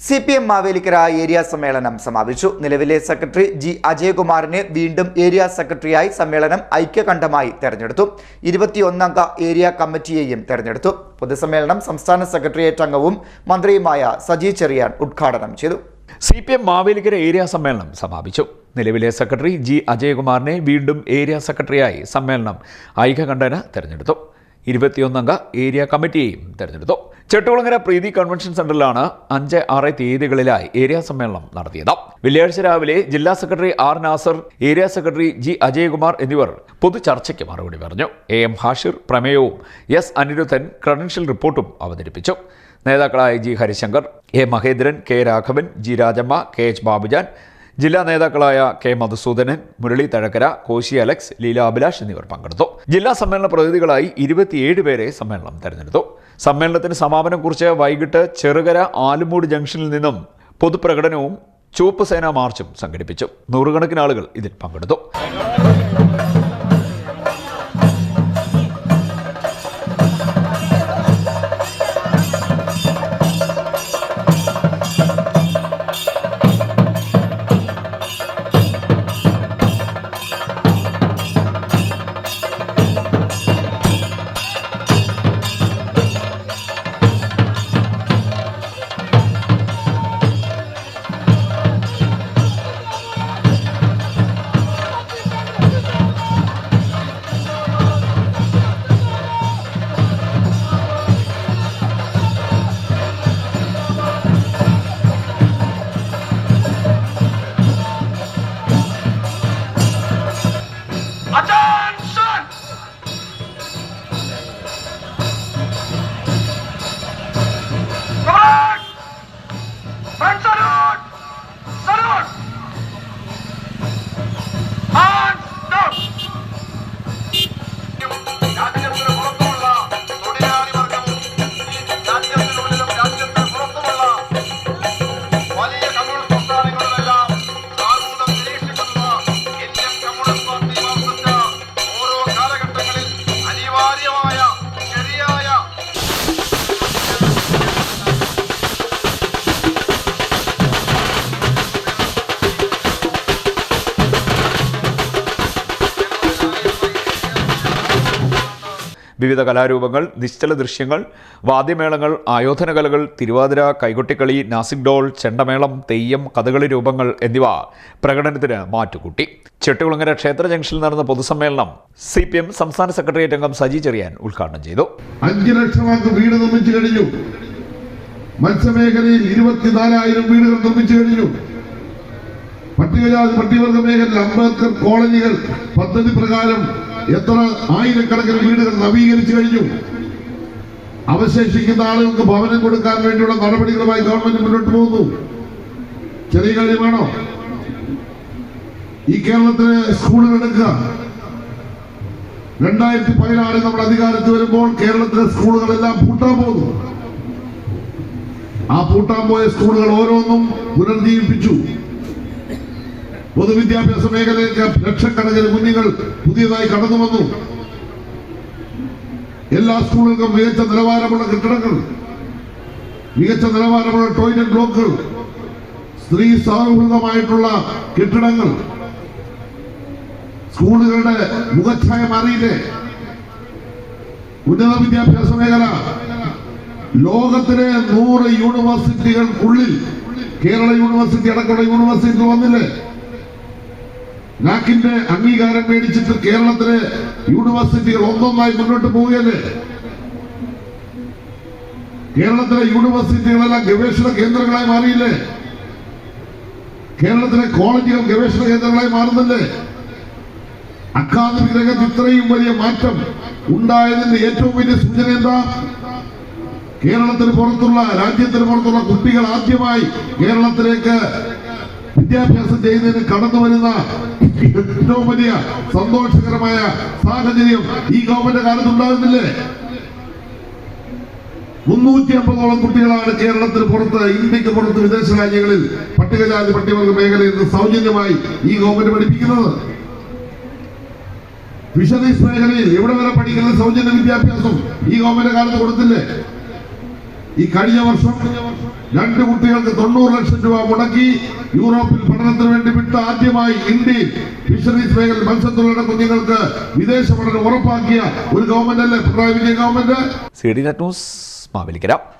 CPM Mavelikkara area സമ്മേളനം സമാപിച്ചു. നിലവിലെ സെക്രട്ടറി ജി അജയകുമാറിനെ വീണ്ടും ഏരിയ സെക്രട്ടറിയായി സമ്മേളനം ഐക്യകണ്ഠമായി തെരഞ്ഞെടുത്തു. 21 അംഗ ഏരിയ കമ്മിറ്റിയെയും തെരഞ്ഞെടുത്തു. പൊതുസമ്മേളനം സംസ്ഥാന സെക്രട്ടേറിയറ്റ് അംഗവും മന്ത്രിയുമായ സജി ചെറിയാൻ ഉദ്ഘാടനം ചെയ്തു. CPM മാവേലിക്കര ഏരിയ സമ്മേളനം സമാപിച്ചു. നിലവിലെ സെക്രട്ടറി ജി അജയകുമാറിനെ വീണ്ടും ഏരിയ സെക്രട്ടറിയായി സമ്മേളനം ഐക്യകണ്ഠേന തെരഞ്ഞെടുത്തു. 21 അംഗ ഏരിയ കമ്മിറ്റിയെയും തെരഞ്ഞെടുത്തു. ചെട്ടുകുളങ്ങര പ്രീതി കൺവെൻഷൻ സെന്ററിലാണ് 5, 6 തീയതികളിലായി ഏരിയ സമ്മേളനം നടത്തിയത്. വെള്ളിയാഴ്ച രാവിലെ ജില്ലാ secretary R Nasar, area secretary G Ajayakumar എന്നിവർ പൊതുചർച്ചയ്ക്ക് മറുപടി പറഞ്ഞു. AM ഹാഷിർ പ്രമേയവും S അനിരുദ്ധൻ ക്രെഡൻഷ്യൽ റിപ്പോർട്ടും അവതരിപ്പിച്ചു. നേതാക്കളായ G Harishankar, A Mahendran, K Raghavan, G Rajamma, KH Babujan, ജില്ലാ നേതാക്കളായ K മധുസൂദനൻ, മുരളി തഴക്കര, കോശി അലക്സ്, ലീല അഭിലാഷ് എന്നിവർ പങ്കെടുത്തു. ജില്ലാ സമ്മേളന പ്രതിനിധികളായി 27 പേരെ സമ്മേളനം തെരഞ്ഞെടുത്തു. സമ്മേളനത്തിന് സമാപനം കുറിച്ച് വൈകിട്ട് ചെറുകര ആലുമൂട് ജംഗ്ഷനിൽ നിന്നും പൊതുപ്രകടനവും ചുവപ്പ് സേനാ മാർച്ചും സംഘടിപ്പിച്ചു. 100 കണക്കിന് ആളുകൾ ഇതിൽ പങ്കെടുത്തു. വിവിധ കലാരൂപങ്ങൾ, നിശ്ചല ദൃശ്യങ്ങൾ, വാദ്യമേളങ്ങൾ, ആയോധന കലകൾ, തിരുവാതിര, കൈകൊട്ടിക്കളി, നാസിക് ഡോൾ, ചെണ്ടമേളം, തെയ്യം, കഥകളി രൂപങ്ങൾ എന്നിവ പ്രകടനത്തിന് മാറ്റുകൂട്ടി. ചെട്ടുകുളങ്ങര ക്ഷേത്ര ജംഗ്ഷനിൽ നടന്ന പൊതുസമ്മേളനം CPM സംസ്ഥാന സെക്രട്ടേറിയറ്റ് അംഗം സജി ചെറിയാൻ ഉദ്ഘാടനം ചെയ്തു. 5 ലക്ഷമാർക്ക് വീട് നിർമ്മിച്ചു കഴിഞ്ഞു. മത്സ്യമേഖലയിൽ 24,000 വീടുകൾ നിർമ്മിച്ചു കഴിഞ്ഞു. പട്ടികജാതി പട്ടികവർഗ മേഖലയിൽ അംബേദ്കർ കോളനികൾ പദ്ധതി പ്രകാരം എത്ര ആയിരക്കണക്കിന് വീടുകൾ നവീകരിച്ചു കഴിഞ്ഞു. അവശേഷിക്കുന്ന ആളുകൾക്ക് ഭവനം കൊടുക്കാൻ വേണ്ടിയുള്ള നടപടികളുമായി ഗവൺമെന്റ് മുന്നോട്ട് പോകുന്നു. ചെറിയ കാര്യമാണോ? ഈ കേരളത്തിലെ സ്കൂളുകൾ എടുക്കുക. 2016 നമ്മൾ അധികാരത്തിൽ വരുമ്പോൾ കേരളത്തിലെ സ്കൂളുകളെല്ലാം പൂട്ടാൻ പോകുന്നു. ആ പൂട്ടാൻ പോയ സ്കൂളുകൾ ഓരോന്നും പുനർജീവിപ്പിച്ചു. പൊതുവിദ്യാഭ്യാസ മേഖലയിലേക്ക് ലക്ഷക്കണക്കിന് കുഞ്ഞുങ്ങൾ പുതിയതായി കടന്നു വന്നു. എല്ലാ സ്കൂളുകൾക്കും മികച്ച നിലവാരമുള്ള കെട്ടിടങ്ങൾ, മികച്ച നിലവാരമുള്ള ടോയ്ലറ്റ് ബ്ലോക്കുകൾ, സ്ത്രീ സൗഹൃദമായിട്ടുള്ള കെട്ടിടങ്ങൾ. സ്കൂളുകളുടെ മുഖച്ഛായ മാറിയില്ലേ? ഉന്നത വിദ്യാഭ്യാസ മേഖല ലോകത്തിലെ 100 യൂണിവേഴ്സിറ്റികൾക്കുള്ളിൽ കേരള യൂണിവേഴ്സിറ്റി അടക്കമുള്ള യൂണിവേഴ്സിറ്റി വന്നില്ലേ? നാക്കിന്റെ അംഗീകാരം മേടിച്ചിട്ട് കേരളത്തിലെ യൂണിവേഴ്സിറ്റികൾ ഒന്നൊന്നായി മുന്നോട്ട് പോവുകയല്ലേ? കേരളത്തിലെ യൂണിവേഴ്സിറ്റികളെല്ലാം ഗവേഷണ കേന്ദ്രങ്ങളായി മാറിയില്ലേ? കേരളത്തിലെ കോളേജുകൾ ഗവേഷണ കേന്ദ്രങ്ങളായി മാറുന്നില്ലേ? അക്കാദമിക് രംഗത്ത് ഇത്രയും വലിയ മാറ്റം ഉണ്ടായതിന്റെ ഏറ്റവും വലിയ സൂചന എന്താ? കേരളത്തിന് പുറത്തുള്ള, രാജ്യത്തിന് പുറത്തുള്ള കുട്ടികൾ ആദ്യമായി കേരളത്തിലേക്ക് വിദ്യാഭ്യാസം ചെയ്യുന്നതിന് കടന്നു വരുന്ന ഏറ്റവും വലിയ സന്തോഷകരമായ സാഹചര്യം ഈ ഗവൺമെന്റ് കാലത്ത് ഉണ്ടാകുന്നില്ലേ? 350ഓളം കുട്ടികളാണ് കേരളത്തിന് പുറത്ത്, ഇന്ത്യക്ക് പുറത്ത്, വിദേശ രാജ്യങ്ങളിൽ പട്ടികജാതി പട്ടികവർഗ മേഖലയിൽ നിന്ന് സൗജന്യമായി ഈ ഗവൺമെന്റ് പഠിപ്പിക്കുന്നത്. ഫിഷറീസ് മേഖലയിൽ എവിടെ വരെ പഠിക്കുന്നത് സൗജന്യ വിദ്യാഭ്യാസം ഈ ഗവൺമെന്റ് കാലത്ത് കൊടുത്തില്ലേ? ഈ കഴിഞ്ഞ വർഷം 2 കുട്ടികൾക്ക് 90 ലക്ഷം രൂപ മുടക്കി യൂറോപ്പിൽ പഠനത്തിന് വേണ്ടി വിട്ട ആദ്യമായി ഇന്ത്യയിൽ ഫിഷറീസ് മേഖല മത്സ്യത്തൊഴിലാളികളുടെ കുഞ്ഞുങ്ങൾക്ക് വിദേശ പഠനം ഉറപ്പാക്കിയ ഒരു ഗവൺമെന്റ് അല്ലേ Pinarayi Vijayan government. CDNet news Mavelikkara.